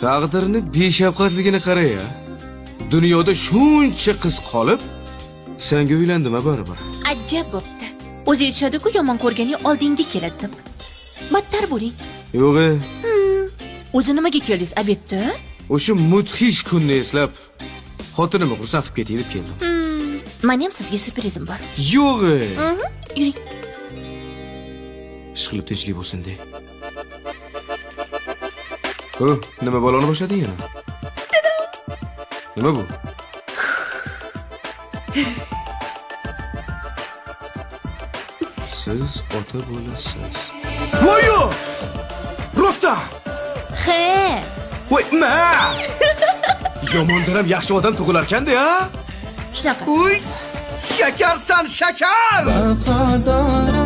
Taqdirni beshafqatligini qara ya. Dunyoda shuncha qiz qolib, senga uylandim baribir. Ajab bo'pti. O'zi aytishadi-ku, yomon ko'rganing oldingga keladi deb. Battar bo'ling. Yo'q. O'zi nimaga keldingiz obedda? O'sha mudhish kunni eslab, xotinimni xursand qilib ketib keldim. Meni ham sizga surprizim bor. Yo'q. Yuring. Ishqilib tinchlik bo'lsin de. Nima baloni boshlading yana? Nima bu? Siz ota bo'lasiz. Voyo! Rosta! He. Voy, ma! Yomondan ham yaxshi odam tug'ilar-kanda, ya? Shunaqa. Uy! Shakarsan, shakar! Vafodor